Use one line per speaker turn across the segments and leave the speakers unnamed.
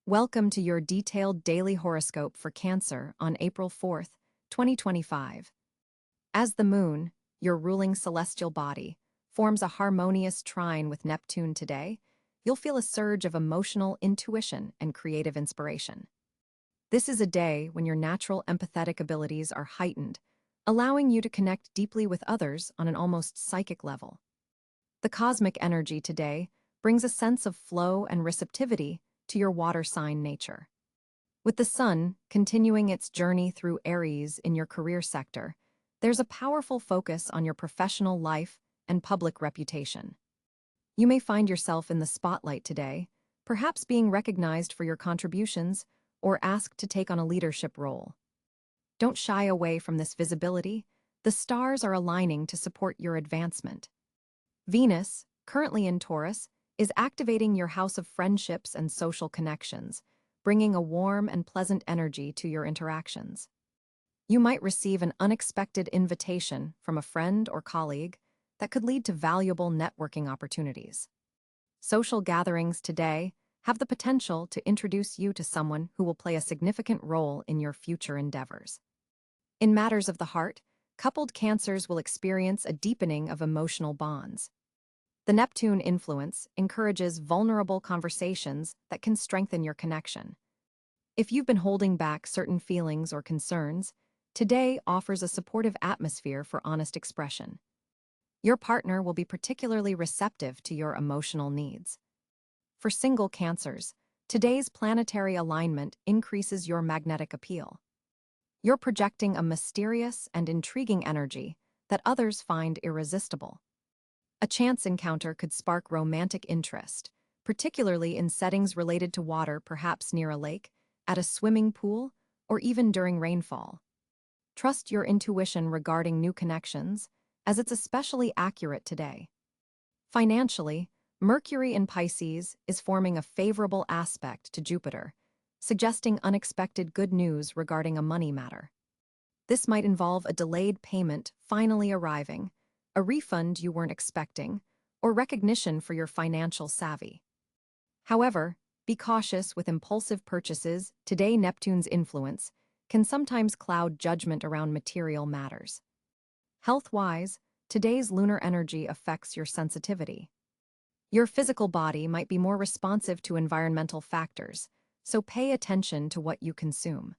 Welcome to your detailed daily horoscope for Cancer on April 4th, 2025. As the moon, your ruling celestial body, forms a harmonious trine with Neptune today, you'll feel a surge of emotional intuition and creative inspiration. This is a day when your natural empathetic abilities are heightened, allowing you to connect deeply with others on an almost psychic level. The cosmic energy today brings a sense of flow and receptivity to your water sign nature. With the sun continuing its journey through Aries in your career sector, there's a powerful focus on your professional life and public reputation. You may find yourself in the spotlight today, perhaps being recognized for your contributions or asked to take on a leadership role. Don't shy away from this visibility. The stars are aligning to support your advancement. Venus, currently in Taurus, is activating your house of friendships and social connections, bringing a warm and pleasant energy to your interactions. You might receive an unexpected invitation from a friend or colleague that could lead to valuable networking opportunities. Social gatherings today have the potential to introduce you to someone who will play a significant role in your future endeavors. In matters of the heart, coupled Cancers will experience a deepening of emotional bonds. The Neptune influence encourages vulnerable conversations that can strengthen your connection. If you've been holding back certain feelings or concerns, today offers a supportive atmosphere for honest expression. Your partner will be particularly receptive to your emotional needs. For single Cancers, today's planetary alignment increases your magnetic appeal. You're projecting a mysterious and intriguing energy that others find irresistible. A chance encounter could spark romantic interest, particularly in settings related to water, perhaps near a lake, at a swimming pool, or even during rainfall. Trust your intuition regarding new connections, as it's especially accurate today. Financially, Mercury in Pisces is forming a favorable aspect to Jupiter, suggesting unexpected good news regarding a money matter. This might involve a delayed payment finally arriving, a refund you weren't expecting, or recognition for your financial savvy. However, be cautious with impulsive purchases. Today, Neptune's influence can sometimes cloud judgment around material matters. Health-wise, today's lunar energy affects your sensitivity. Your physical body might be more responsive to environmental factors, so pay attention to what you consume.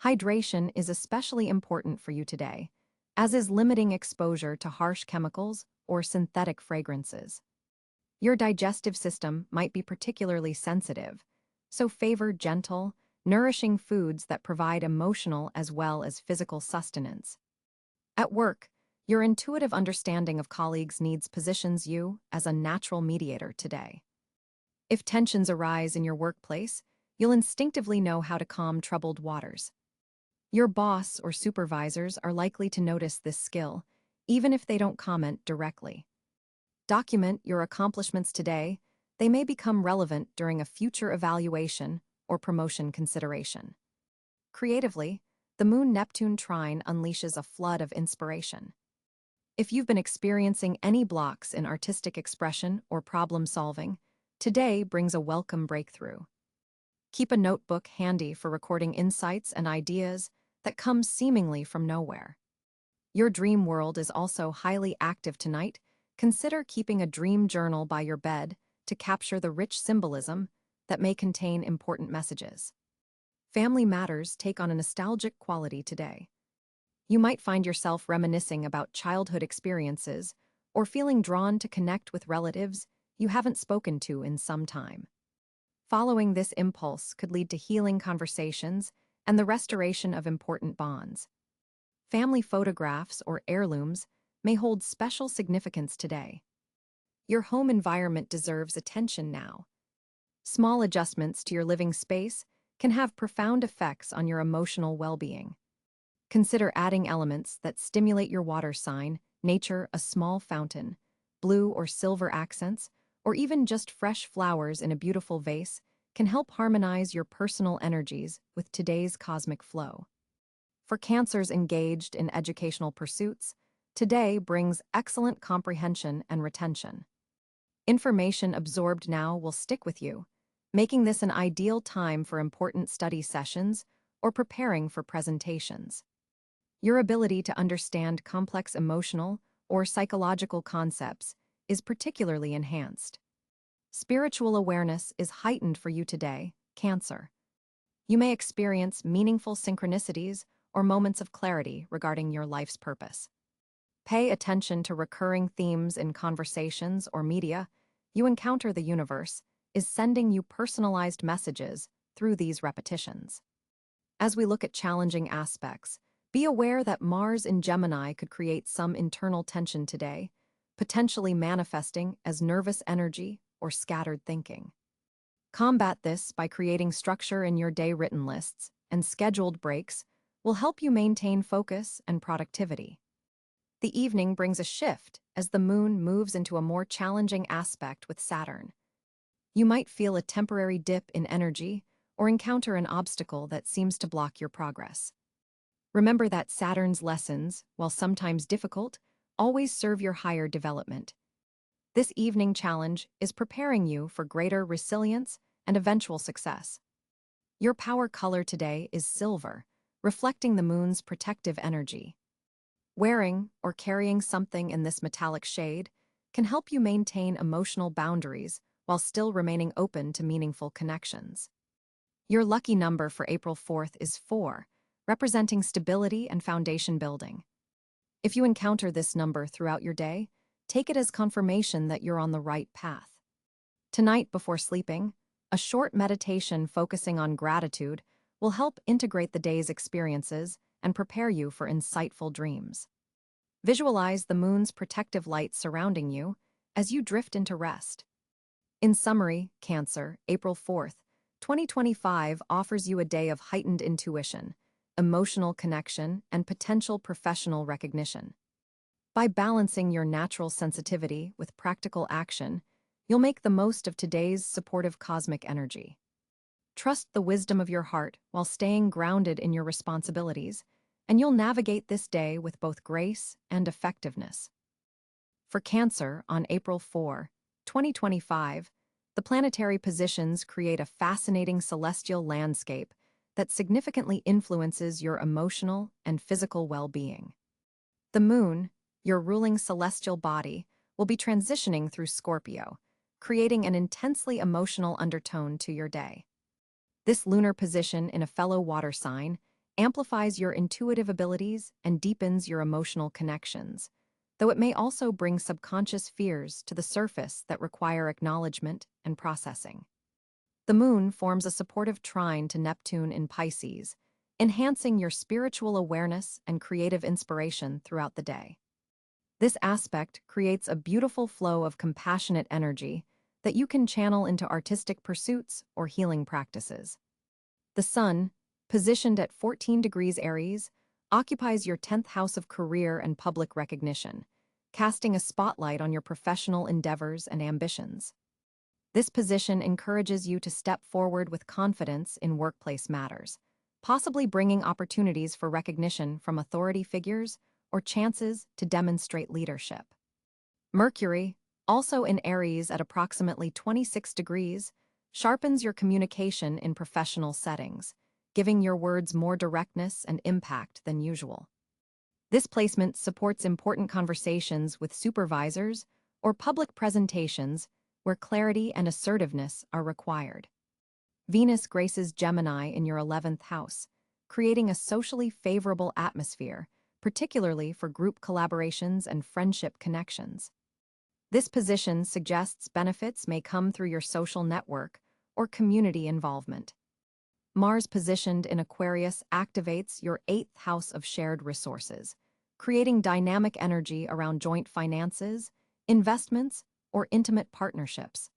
Hydration is especially important for you today, as is limiting exposure to harsh chemicals or synthetic fragrances. Your digestive system might be particularly sensitive, so favor gentle, nourishing foods that provide emotional as well as physical sustenance. At work, your intuitive understanding of colleagues' needs positions you as a natural mediator today. If tensions arise in your workplace, you'll instinctively know how to calm troubled waters. Your boss or supervisors are likely to notice this skill, even if they don't comment directly. Document your accomplishments today. They may become relevant during a future evaluation or promotion consideration. Creatively, the Moon-Neptune trine unleashes a flood of inspiration. If you've been experiencing any blocks in artistic expression or problem-solving, today brings a welcome breakthrough. Keep a notebook handy for recording insights and ideas that come seemingly from nowhere. Your dream world is also highly active tonight. Consider keeping a dream journal by your bed to capture the rich symbolism that may contain important messages. Family matters take on a nostalgic quality today. You might find yourself reminiscing about childhood experiences or feeling drawn to connect with relatives you haven't spoken to in some time. Following this impulse could lead to healing conversations and the restoration of important bonds. Family photographs or heirlooms may hold special significance today. Your home environment deserves attention now. Small adjustments to your living space can have profound effects on your emotional well-being. Consider adding elements that stimulate your water sign, nature, a small fountain, blue or silver accents, or even just fresh flowers in a beautiful vase can help harmonize your personal energies with today's cosmic flow. For Cancers engaged in educational pursuits, today brings excellent comprehension and retention. Information absorbed now will stick with you, making this an ideal time for important study sessions or preparing for presentations. Your ability to understand complex emotional or psychological concepts is particularly enhanced. Spiritual awareness is heightened for you today, Cancer. You may experience meaningful synchronicities or moments of clarity regarding your life's purpose. Pay attention to recurring themes in conversations or media. You encounter the universe is sending you personalized messages through these repetitions. As we look at challenging aspects, be aware that Mars in Gemini could create some internal tension today, potentially manifesting as nervous energy or scattered thinking. Combat this by creating structure in your day. Written lists and scheduled breaks will help you maintain focus and productivity. The evening brings a shift as the moon moves into a more challenging aspect with Saturn. You might feel a temporary dip in energy or encounter an obstacle that seems to block your progress. Remember that Saturn's lessons, while sometimes difficult, always serve your higher development. This evening challenge is preparing you for greater resilience and eventual success. Your power color today is silver, reflecting the moon's protective energy. Wearing or carrying something in this metallic shade can help you maintain emotional boundaries while still remaining open to meaningful connections. Your lucky number for April 4th is 4, representing stability and foundation building. If you encounter this number throughout your day, take it as confirmation that you're on the right path. Tonight, before sleeping, a short meditation focusing on gratitude will help integrate the day's experiences and prepare you for insightful dreams. Visualize the moon's protective light surrounding you as you drift into rest. In summary, Cancer, April 4th, 2025 offers you a day of heightened intuition, emotional connection, and potential professional recognition. By balancing your natural sensitivity with practical action, you'll make the most of today's supportive cosmic energy. Trust the wisdom of your heart while staying grounded in your responsibilities, and you'll navigate this day with both grace and effectiveness. For Cancer, on April 4, 2025, the planetary positions create a fascinating celestial landscape that significantly influences your emotional and physical well-being. The moon, your ruling celestial body, will be transitioning through Scorpio, creating an intensely emotional undertone to your day. This lunar position in a fellow water sign amplifies your intuitive abilities and deepens your emotional connections, though it may also bring subconscious fears to the surface that require acknowledgement and processing. The moon forms a supportive trine to Neptune in Pisces, enhancing your spiritual awareness and creative inspiration throughout the day. This aspect creates a beautiful flow of compassionate energy that you can channel into artistic pursuits or healing practices. The sun, positioned at 14 degrees Aries, occupies your 10th house of career and public recognition, casting a spotlight on your professional endeavors and ambitions. This position encourages you to step forward with confidence in workplace matters, possibly bringing opportunities for recognition from authority figures or chances to demonstrate leadership. Mercury, also in Aries at approximately 26 degrees, sharpens your communication in professional settings, giving your words more directness and impact than usual. This placement supports important conversations with supervisors or public presentations where clarity and assertiveness are required. Venus graces Gemini in your 11th house, creating a socially favorable atmosphere, particularly for group collaborations and friendship connections. This position suggests benefits may come through your social network or community involvement. Mars positioned in Aquarius activates your 8th house of shared resources, creating dynamic energy around joint finances, investments, or intimate partnerships.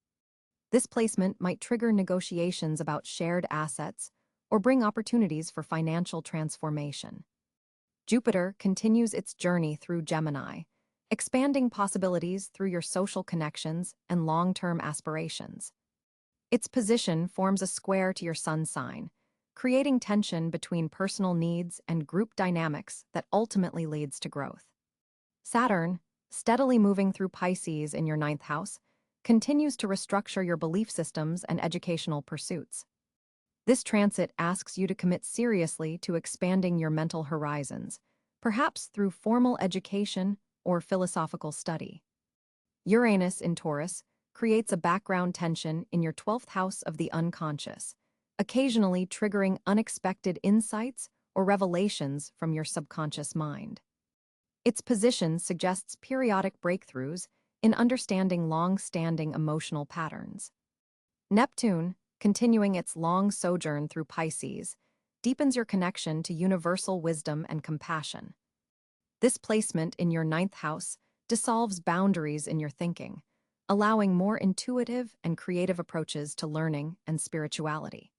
This placement might trigger negotiations about shared assets or bring opportunities for financial transformation. Jupiter continues its journey through Gemini, expanding possibilities through your social connections and long-term aspirations. Its position forms a square to your sun sign, creating tension between personal needs and group dynamics that ultimately leads to growth. Saturn, steadily moving through Pisces in your 9th house, continues to restructure your belief systems and educational pursuits. This transit asks you to commit seriously to expanding your mental horizons, perhaps through formal education or philosophical study. Uranus in Taurus creates a background tension in your 12th house of the unconscious, occasionally triggering unexpected insights or revelations from your subconscious mind. Its position suggests periodic breakthroughs in understanding long-standing emotional patterns. Neptune, continuing its long sojourn through Pisces, deepens your connection to universal wisdom and compassion. This placement in your 9th house dissolves boundaries in your thinking, allowing more intuitive and creative approaches to learning and spirituality.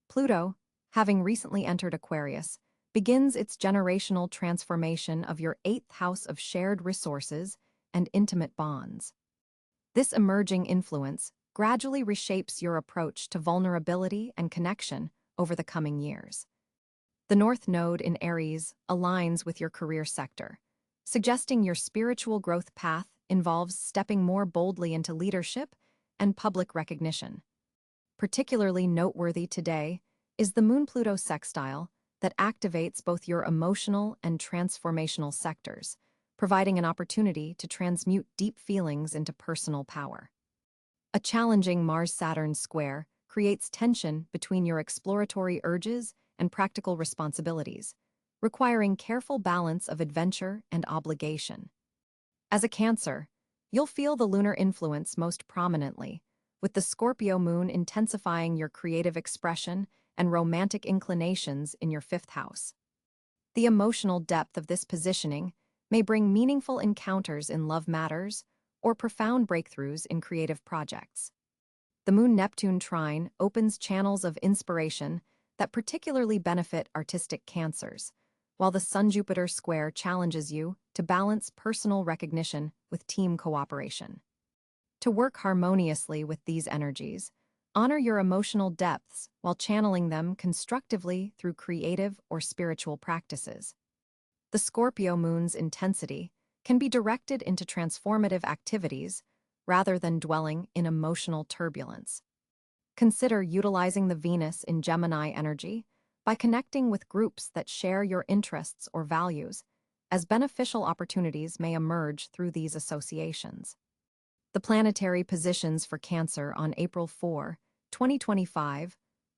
Pluto, having recently entered Aquarius, begins its generational transformation of your 8th house of shared resources and intimate bonds. This emerging influence gradually reshapes your approach to vulnerability and connection over the coming years. The North Node in Aries aligns with your career sector, suggesting your spiritual growth path involves stepping more boldly into leadership and public recognition. Particularly noteworthy today is the Moon-Pluto sextile that activates both your emotional and transformational sectors, providing an opportunity to transmute deep feelings into personal power. A challenging Mars-Saturn square creates tension between your exploratory urges and practical responsibilities, requiring careful balance of adventure and obligation. As a Cancer, you'll feel the lunar influence most prominently, with the Scorpio moon intensifying your creative expression and romantic inclinations in your 5th house. The emotional depth of this positioning may bring meaningful encounters in love matters or profound breakthroughs in creative projects. The Moon-Neptune trine opens channels of inspiration that particularly benefit artistic Cancers, while the Sun-Jupiter square challenges you to balance personal recognition with team cooperation. To work harmoniously with these energies, honor your emotional depths while channeling them constructively through creative or spiritual practices. The Scorpio moon's intensity can be directed into transformative activities rather than dwelling in emotional turbulence. Consider utilizing the Venus in Gemini energy by connecting with groups that share your interests or values, as beneficial opportunities may emerge through these associations. The planetary positions for Cancer on April 4, 2025,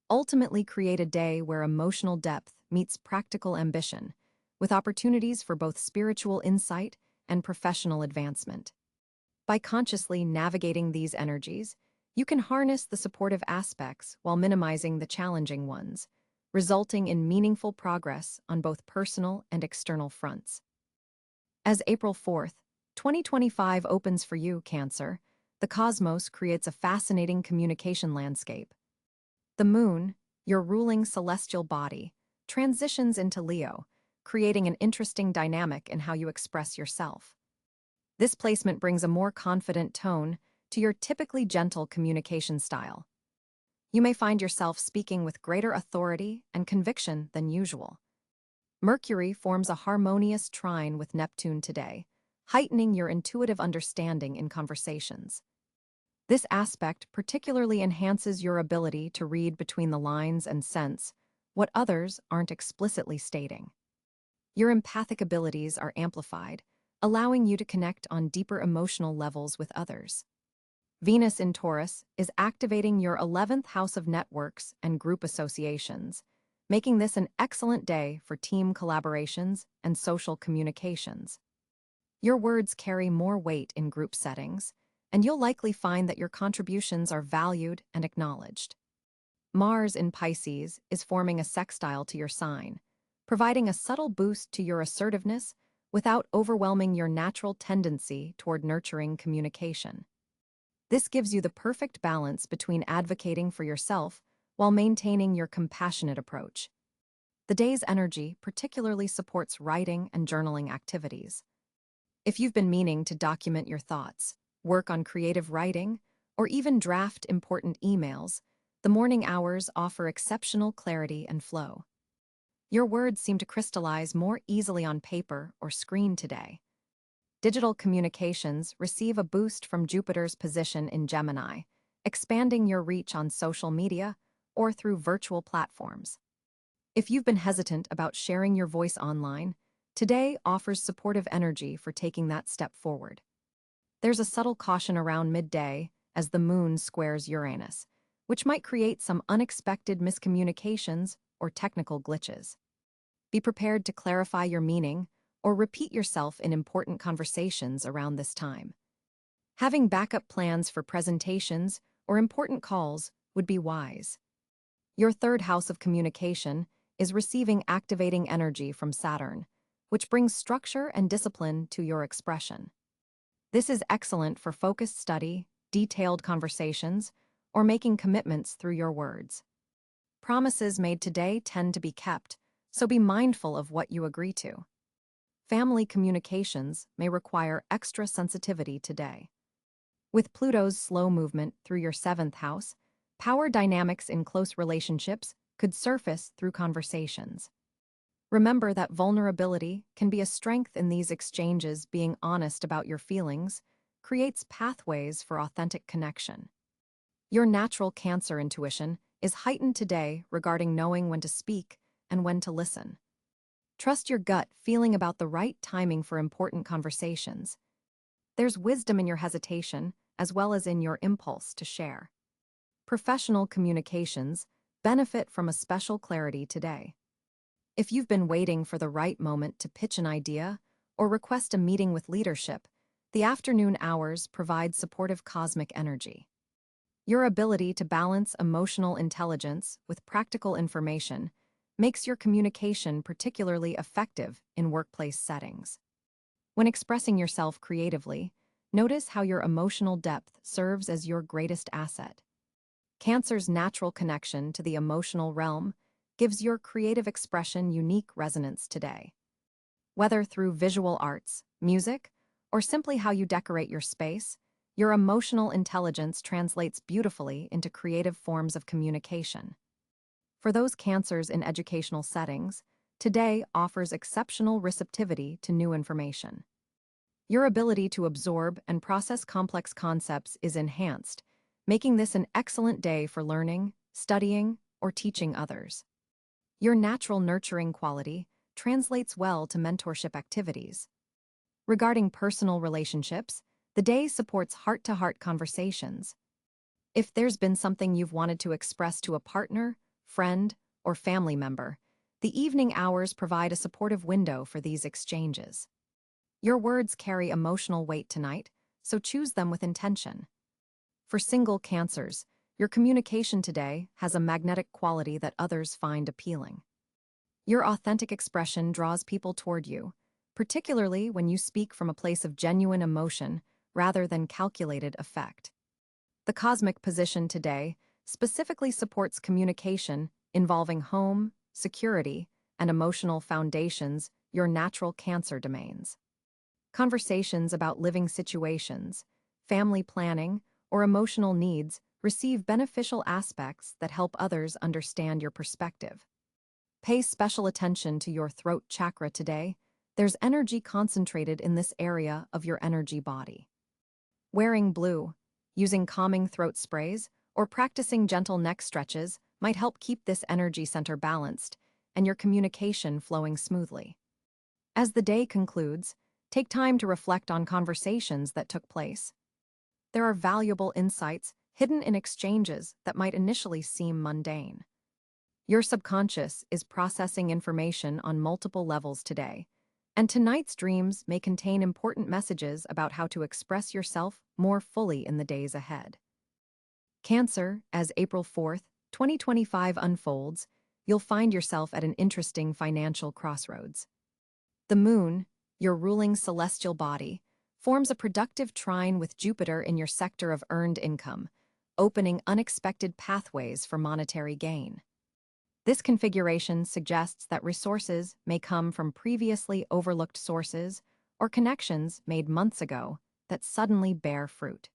ultimately create a day where emotional depth meets practical ambition, with opportunities for both spiritual insight and professional advancement. By consciously navigating these energies, you can harness the supportive aspects while minimizing the challenging ones, resulting in meaningful progress on both personal and external fronts. As April 4, 2025 opens for you, Cancer, the cosmos creates a fascinating communication landscape. The moon, your ruling celestial body, transitions into Leo, creating an interesting dynamic in how you express yourself. This placement brings a more confident tone to your typically gentle communication style. You may find yourself speaking with greater authority and conviction than usual. Mercury forms a harmonious trine with Neptune today, heightening your intuitive understanding in conversations. This aspect particularly enhances your ability to read between the lines and sense what others aren't explicitly stating. Your empathic abilities are amplified, allowing you to connect on deeper emotional levels with others. Venus in Taurus is activating your 11th house of networks and group associations, making this an excellent day for team collaborations and social communications. Your words carry more weight in group settings, and you'll likely find that your contributions are valued and acknowledged. Mars in Pisces is forming a sextile to your sign, providing a subtle boost to your assertiveness without overwhelming your natural tendency toward nurturing communication. This gives you the perfect balance between advocating for yourself while maintaining your compassionate approach. The day's energy particularly supports writing and journaling activities. If you've been meaning to document your thoughts, work on creative writing, or even draft important emails, the morning hours offer exceptional clarity and flow. Your words seem to crystallize more easily on paper or screen today. digital communications receive a boost from Jupiter's position in Gemini, expanding your reach on social media or through virtual platforms. If you've been hesitant about sharing your voice online, today offers supportive energy for taking that step forward. There's a subtle caution around midday as the moon squares Uranus, which might create some unexpected miscommunications or technical glitches. Be prepared to clarify your meaning or repeat yourself in important conversations around this time. Having backup plans for presentations or important calls would be wise. Your third house of communication is receiving activating energy from Saturn, which brings structure and discipline to your expression. This is excellent for focused study, detailed conversations, or making commitments through your words. Promises made today tend to be kept, so be mindful of what you agree to. Family communications may require extra sensitivity today. With Pluto's slow movement through your seventh house, power dynamics in close relationships could surface through conversations. Remember that vulnerability can be a strength in these exchanges. Being honest about your feelings creates pathways for authentic connection. Your natural Cancer intuition is heightened today regarding knowing when to speak and when to listen. Trust your gut feeling about the right timing for important conversations. There's wisdom in your hesitation as well as in your impulse to share. Professional communications benefit from a special clarity today. If you've been waiting for the right moment to pitch an idea or request a meeting with leadership, the afternoon hours provide supportive cosmic energy. Your ability to balance emotional intelligence with practical information makes your communication particularly effective in workplace settings. When expressing yourself creatively, notice how your emotional depth serves as your greatest asset. Cancer's natural connection to the emotional realm gives your creative expression unique resonance today. Whether through visual arts, music, or simply how you decorate your space, your emotional intelligence translates beautifully into creative forms of communication. For those Cancers in educational settings, today offers exceptional receptivity to new information. Your ability to absorb and process complex concepts is enhanced, making this an excellent day for learning, studying, or teaching others. Your natural nurturing quality translates well to mentorship activities. Regarding personal relationships, the day supports heart-to-heart conversations. If there's been something you've wanted to express to a partner, friend, or family member, the evening hours provide a supportive window for these exchanges. Your words carry emotional weight tonight, so choose them with intention. For single Cancers, your communication today has a magnetic quality that others find appealing. Your authentic expression draws people toward you, particularly when you speak from a place of genuine emotion rather than calculated effect. The cosmic position today specifically supports communication involving home, security, and emotional foundations, your natural Cancer domains. Conversations about living situations, family planning, or emotional needs receive beneficial aspects that help others understand your perspective. Pay special attention to your throat chakra today. There's energy concentrated in this area of your energy body. Wearing blue, using calming throat sprays, or practicing gentle neck stretches might help keep this energy center balanced and your communication flowing smoothly. As the day concludes, take time to reflect on conversations that took place. There are valuable insights hidden in exchanges that might initially seem mundane. Your subconscious is processing information on multiple levels today, and tonight's dreams may contain important messages about how to express yourself more fully in the days ahead. Cancer, as April 4th, 2025 unfolds, you'll find yourself at an interesting financial crossroads. The moon, your ruling celestial body, forms a productive trine with Jupiter in your sector of earned income, opening unexpected pathways for monetary gain. This configuration suggests that resources may come from previously overlooked sources or connections made months ago that suddenly bear fruit.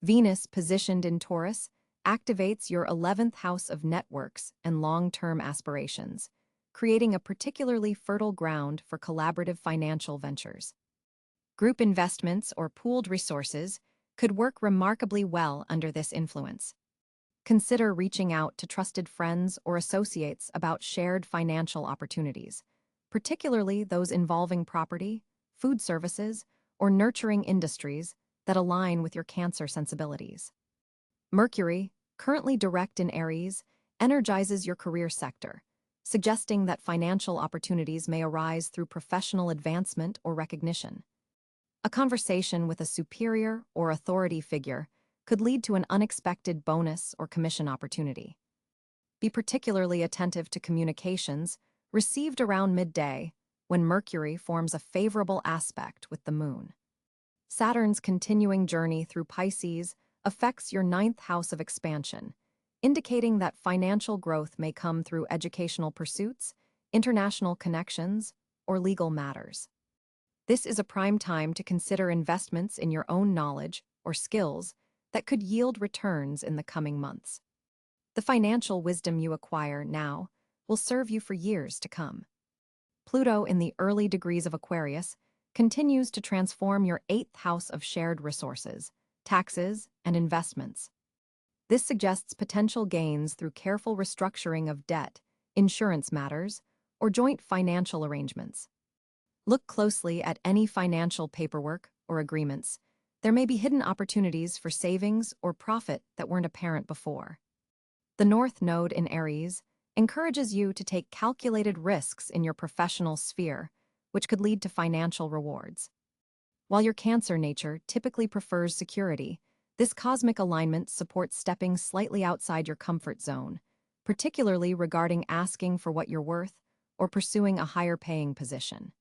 Venus, positioned in Taurus, activates your 11th house of networks and long-term aspirations, creating a particularly fertile ground for collaborative financial ventures. Group investments or pooled resources could work remarkably well under this influence. Consider reaching out to trusted friends or associates about shared financial opportunities, particularly those involving property, food services, or nurturing industries that align with your Cancer sensibilities. Mercury, currently direct in Aries, energizes your career sector, suggesting that financial opportunities may arise through professional advancement or recognition. A conversation with a superior or authority figure could lead to an unexpected bonus or commission opportunity. Be particularly attentive to communications received around midday when Mercury forms a favorable aspect with the Moon. Saturn's continuing journey through Pisces affects your ninth house of expansion, indicating that financial growth may come through educational pursuits, international connections, or legal matters. This is a prime time to consider investments in your own knowledge or skills that could yield returns in the coming months. The financial wisdom you acquire now will serve you for years to come. Pluto in the early degrees of Aquarius continues to transform your eighth house of shared resources, taxes, and investments. This suggests potential gains through careful restructuring of debt, insurance matters, or joint financial arrangements. Look closely at any financial paperwork or agreements. There may be hidden opportunities for savings or profit that weren't apparent before. The North Node in Aries encourages you to take calculated risks in your professional sphere, which could lead to financial rewards. While your Cancer nature typically prefers security, this cosmic alignment supports stepping slightly outside your comfort zone, particularly regarding asking for what you're worth or pursuing a higher-paying position.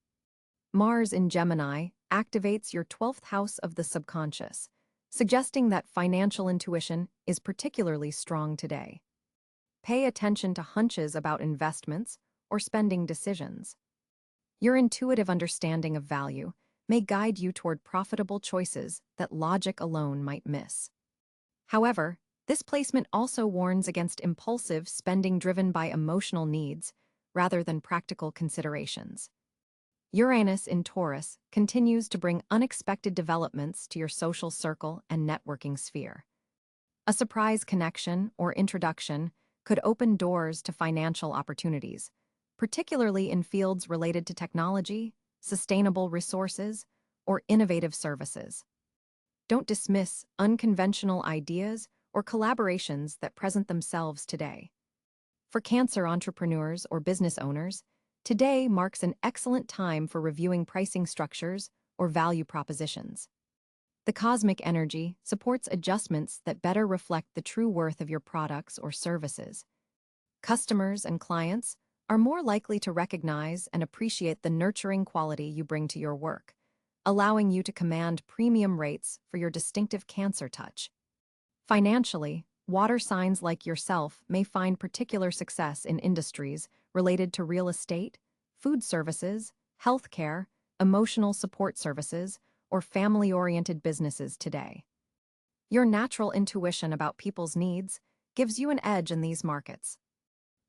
Mars in Gemini activates your 12th house of the subconscious, suggesting that financial intuition is particularly strong today. Pay attention to hunches about investments or spending decisions. Your intuitive understanding of value may guide you toward profitable choices that logic alone might miss. However, this placement also warns against impulsive spending driven by emotional needs rather than practical considerations. Uranus in Taurus continues to bring unexpected developments to your social circle and networking sphere. A surprise connection or introduction could open doors to financial opportunities, particularly in fields related to technology, sustainable resources, or innovative services. Don't dismiss unconventional ideas or collaborations that present themselves today. For Cancer entrepreneurs or business owners, today marks an excellent time for reviewing pricing structures or value propositions. The cosmic energy supports adjustments that better reflect the true worth of your products or services. Customers and clients are more likely to recognize and appreciate the nurturing quality you bring to your work, allowing you to command premium rates for your distinctive Cancer touch. Financially, water signs like yourself may find particular success in industries related to real estate, food services, healthcare, emotional support services, or family-oriented businesses today. Your natural intuition about people's needs gives you an edge in these markets.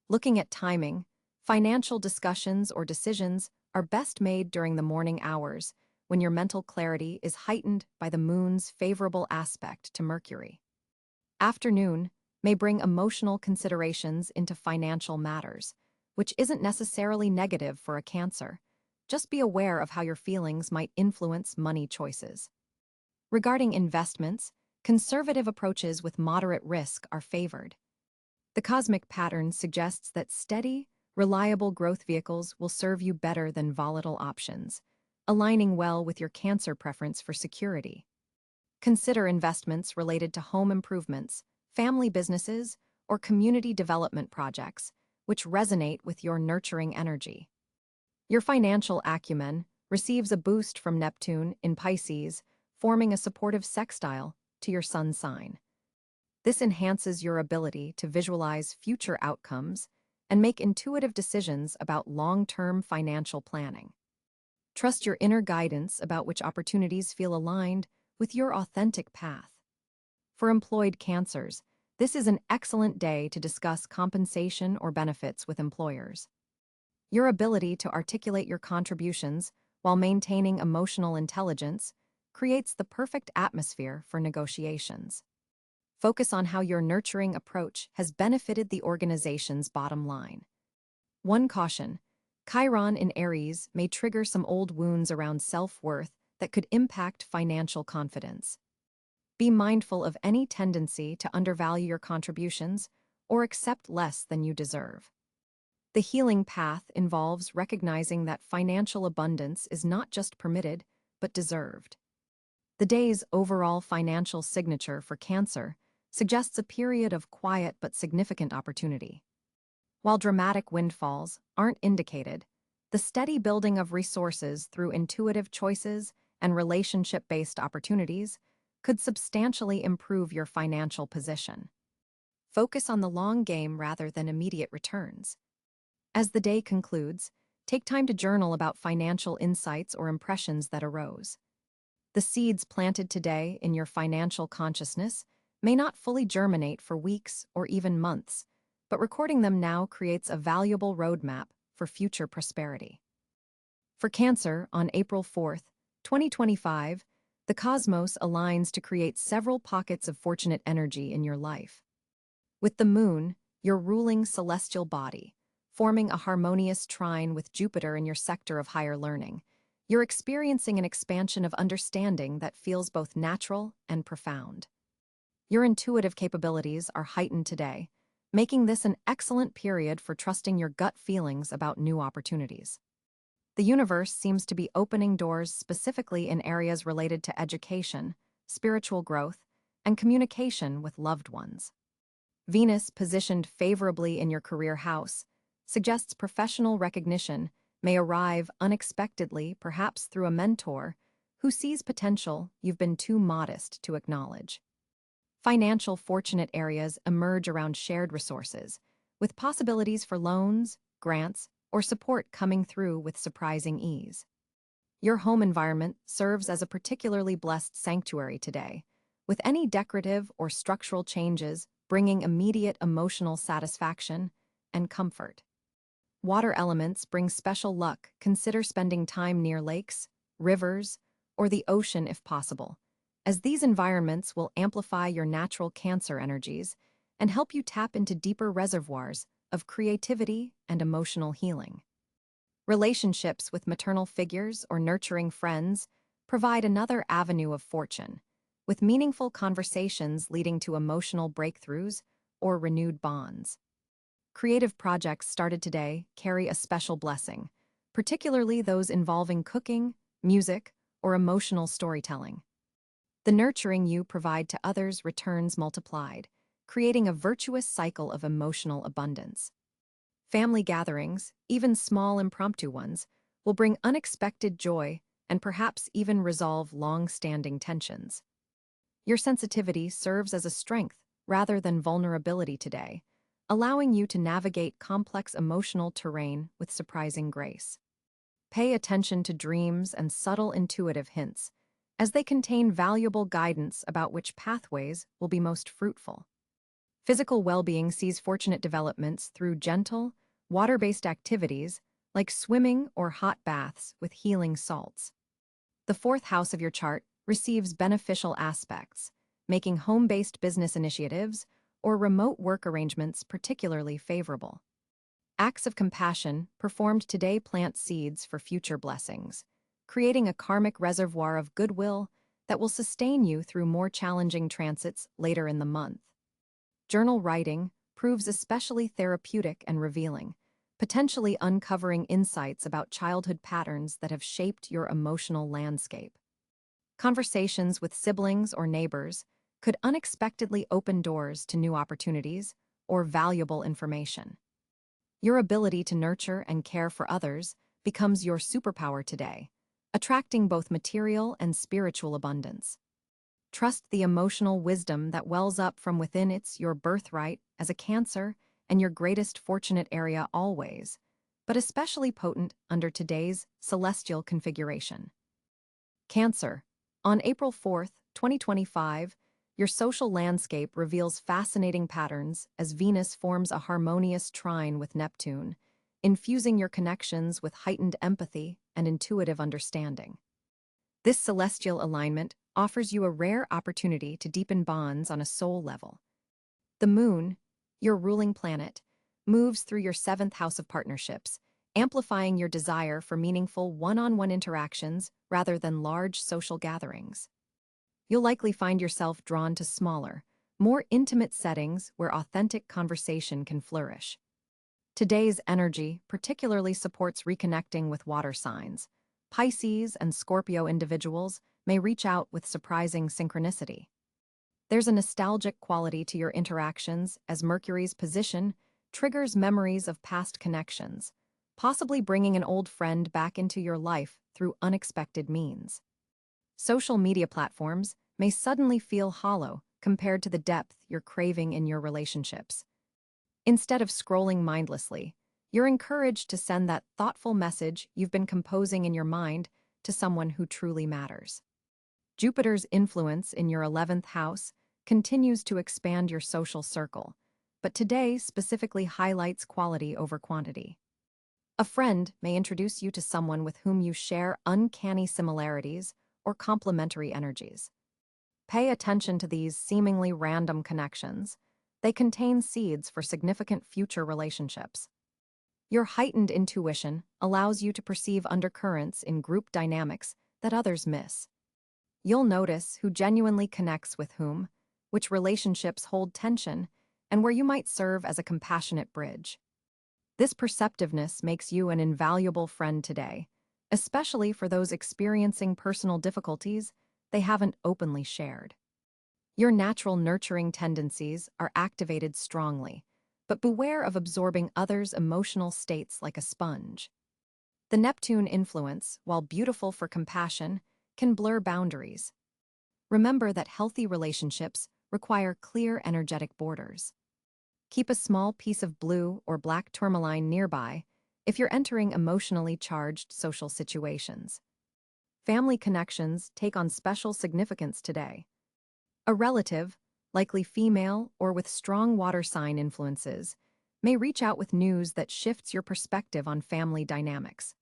Looking at timing, financial discussions or decisions are best made during the morning hours when your mental clarity is heightened by the Moon's favorable aspect to Mercury. Afternoon may bring emotional considerations into financial matters, which isn't necessarily negative for a Cancer. Just be aware of how your feelings might influence money choices. Regarding investments, conservative approaches with moderate risk are favored. The cosmic pattern suggests that steady, reliable growth vehicles will serve you better than volatile options, aligning well with your Cancer preference for security. Consider investments related to home improvements, family businesses, or community development projects, which resonate with your nurturing energy. Your financial acumen receives a boost from Neptune in Pisces, forming a supportive sextile to your sun sign. This enhances your ability to visualize future outcomes and make intuitive decisions about long-term financial planning. Trust your inner guidance about which opportunities feel aligned with your authentic path. For employed Cancers, this is an excellent day to discuss compensation or benefits with employers. Your ability to articulate your contributions while maintaining emotional intelligence, creates the perfect atmosphere for negotiations. Focus on how your nurturing approach has benefited the organization's bottom line. One caution: Chiron in Aries may trigger some old wounds around self-worth that could impact financial confidence. Be mindful of any tendency to undervalue your contributions or accept less than you deserve. The healing path involves recognizing that financial abundance is not just permitted, but deserved. The day's overall financial signature for Cancer suggests a period of quiet but significant opportunity. While dramatic windfalls aren't indicated, the steady building of resources through intuitive choices and relationship-based opportunities could substantially improve your financial position. Focus on the long game rather than immediate returns. As the day concludes, take time to journal about financial insights or impressions that arose. The seeds planted today in your financial consciousness may not fully germinate for weeks or even months, but recording them now creates a valuable roadmap for future prosperity. For Cancer, on April 4th, 2025, the cosmos aligns to create several pockets of fortunate energy in your life. With the moon, your ruling celestial body, forming a harmonious trine with Jupiter in your sector of higher learning, you're experiencing an expansion of understanding that feels both natural and profound. Your intuitive capabilities are heightened today, making this an excellent period for trusting your gut feelings about new opportunities. The universe seems to be opening doors specifically in areas related to education, spiritual growth, and communication with loved ones. Venus, positioned favorably in your career house, suggests professional recognition may arrive unexpectedly, perhaps through a mentor who sees potential you've been too modest to acknowledge. Financial fortunate areas emerge around shared resources, with possibilities for loans, grants, or support coming through with surprising ease. Your home environment serves as a particularly blessed sanctuary today, with any decorative or structural changes bringing immediate emotional satisfaction and comfort. Water elements bring special luck. Consider spending time near lakes, rivers, or the ocean if possible, as these environments will amplify your natural Cancer energies and help you tap into deeper reservoirs of creativity and emotional healing. Relationships with maternal figures or nurturing friends provide another avenue of fortune, with meaningful conversations leading to emotional breakthroughs or renewed bonds. Creative projects started today carry a special blessing, particularly those involving cooking, music, or emotional storytelling. The nurturing you provide to others returns multiplied, creating a virtuous cycle of emotional abundance. Family gatherings, even small impromptu ones, will bring unexpected joy and perhaps even resolve long-standing tensions. Your sensitivity serves as a strength rather than vulnerability today, allowing you to navigate complex emotional terrain with surprising grace. Pay attention to dreams and subtle intuitive hints, as they contain valuable guidance about which pathways will be most fruitful. Physical well-being sees fortunate developments through gentle, water-based activities like swimming or hot baths with healing salts. The fourth house of your chart receives beneficial aspects, making home-based business initiatives or remote work arrangements particularly favorable. Acts of compassion performed today plant seeds for future blessings, creating a karmic reservoir of goodwill that will sustain you through more challenging transits later in the month. Journal writing proves especially therapeutic and revealing, potentially uncovering insights about childhood patterns that have shaped your emotional landscape. Conversations with siblings or neighbors could unexpectedly open doors to new opportunities or valuable information. Your ability to nurture and care for others becomes your superpower today, attracting both material and spiritual abundance. Trust the emotional wisdom that wells up from within. It's your birthright as a Cancer and your greatest fortunate area always, but especially potent under today's celestial configuration. Cancer, on April 4th, 2025, your social landscape reveals fascinating patterns as Venus forms a harmonious trine with Neptune, infusing your connections with heightened empathy and intuitive understanding. This celestial alignment offers you a rare opportunity to deepen bonds on a soul level. The moon, your ruling planet, moves through your seventh house of partnerships, amplifying your desire for meaningful one-on-one interactions rather than large social gatherings. You'll likely find yourself drawn to smaller, more intimate settings where authentic conversation can flourish. Today's energy particularly supports reconnecting with water signs. Pisces and Scorpio individuals may reach out with surprising synchronicity. There's a nostalgic quality to your interactions as Mercury's position triggers memories of past connections, possibly bringing an old friend back into your life through unexpected means. Social media platforms may suddenly feel hollow compared to the depth you're craving in your relationships. Instead of scrolling mindlessly, you're encouraged to send that thoughtful message you've been composing in your mind to someone who truly matters. Jupiter's influence in your 11th house continues to expand your social circle, but today specifically highlights quality over quantity. A friend may introduce you to someone with whom you share uncanny similarities or complementary energies. Pay attention to these seemingly random connections. They contain seeds for significant future relationships. Your heightened intuition allows you to perceive undercurrents in group dynamics that others miss. You'll notice who genuinely connects with whom, which relationships hold tension, and where you might serve as a compassionate bridge. This perceptiveness makes you an invaluable friend today, especially for those experiencing personal difficulties they haven't openly shared. Your natural nurturing tendencies are activated strongly, but beware of absorbing others' emotional states like a sponge. The Neptune influence, while beautiful for compassion, can blur boundaries. Remember that healthy relationships require clear energetic borders. Keep a small piece of blue or black tourmaline nearby if you're entering emotionally charged social situations. Family connections take on special significance today. A relative, likely female or with strong water sign influences, may reach out with news that shifts your perspective on family dynamics.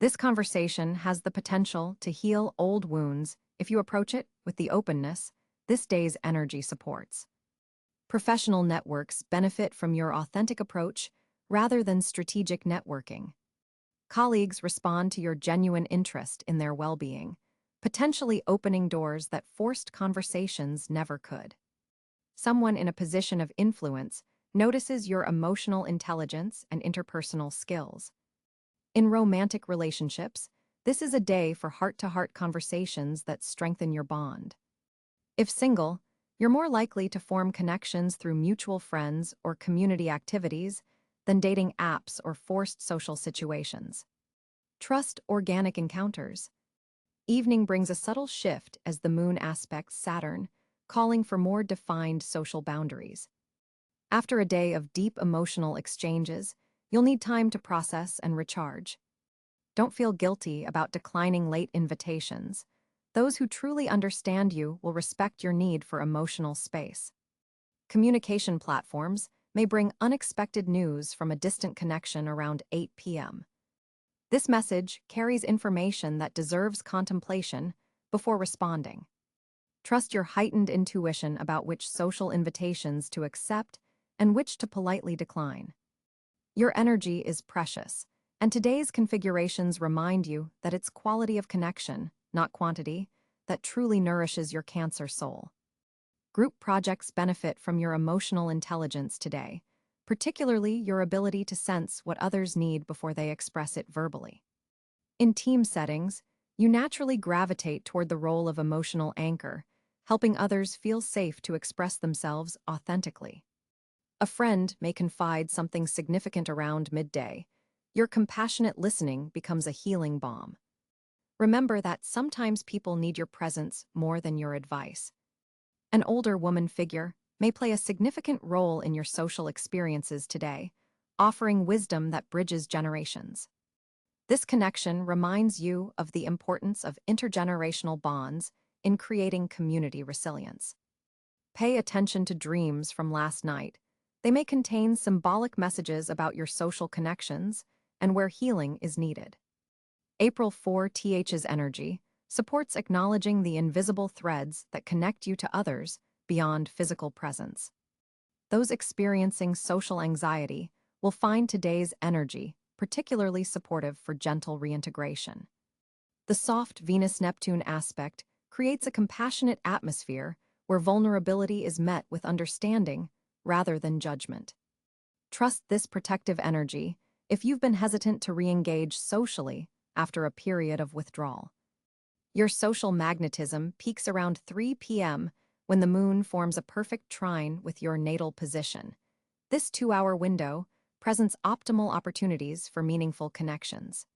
This conversation has the potential to heal old wounds if you approach it with the openness this day's energy supports. Professional networks benefit from your authentic approach rather than strategic networking. Colleagues respond to your genuine interest in their well-being, potentially opening doors that forced conversations never could. Someone in a position of influence notices your emotional intelligence and interpersonal skills. In romantic relationships, this is a day for heart-to-heart conversations that strengthen your bond. If single, you're more likely to form connections through mutual friends or community activities than dating apps or forced social situations. Trust organic encounters. Evening brings a subtle shift as the moon aspects Saturn, calling for more defined social boundaries. After a day of deep emotional exchanges, you'll need time to process and recharge. Don't feel guilty about declining late invitations. Those who truly understand you will respect your need for emotional space. Communication platforms may bring unexpected news from a distant connection around 8 p.m. This message carries information that deserves contemplation before responding. Trust your heightened intuition about which social invitations to accept and which to politely decline. Your energy is precious, and today's configurations remind you that it's quality of connection, not quantity, that truly nourishes your Cancer soul. Group projects benefit from your emotional intelligence today, particularly your ability to sense what others need before they express it verbally. In team settings, you naturally gravitate toward the role of emotional anchor, helping others feel safe to express themselves authentically. A friend may confide something significant around midday. Your compassionate listening becomes a healing balm. Remember that sometimes people need your presence more than your advice. An older woman figure may play a significant role in your social experiences today, offering wisdom that bridges generations. This connection reminds you of the importance of intergenerational bonds in creating community resilience. Pay attention to dreams from last night. They may contain symbolic messages about your social connections and where healing is needed. April 4th's energy supports acknowledging the invisible threads that connect you to others beyond physical presence. Those experiencing social anxiety will find today's energy particularly supportive for gentle reintegration. The soft Venus-Neptune aspect creates a compassionate atmosphere where vulnerability is met with understanding rather than judgment. Trust this protective energy if you've been hesitant to re-engage socially after a period of withdrawal. Your social magnetism peaks around 3 p.m. when the moon forms a perfect trine with your natal position. This 2-hour window presents optimal opportunities for meaningful connections.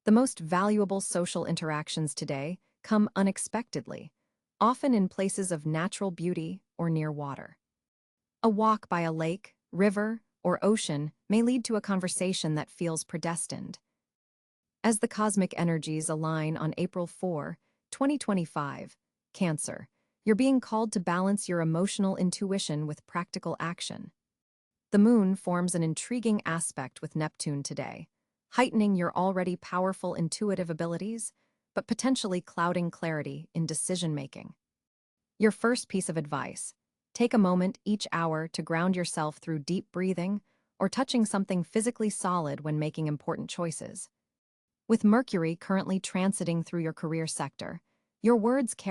The most valuable social interactions today come unexpectedly, often in places of natural beauty or near water. A walk by a lake, river, or ocean may lead to a conversation that feels predestined. As the cosmic energies align on April 4, 2025, Cancer, you're being called to balance your emotional intuition with practical action. The moon forms an intriguing aspect with Neptune today, heightening your already powerful intuitive abilities, but potentially clouding clarity in decision-making. Your first piece of advice: take a moment each hour to ground yourself through deep breathing or touching something physically solid when making important choices. With Mercury currently transiting through your career sector, your words carry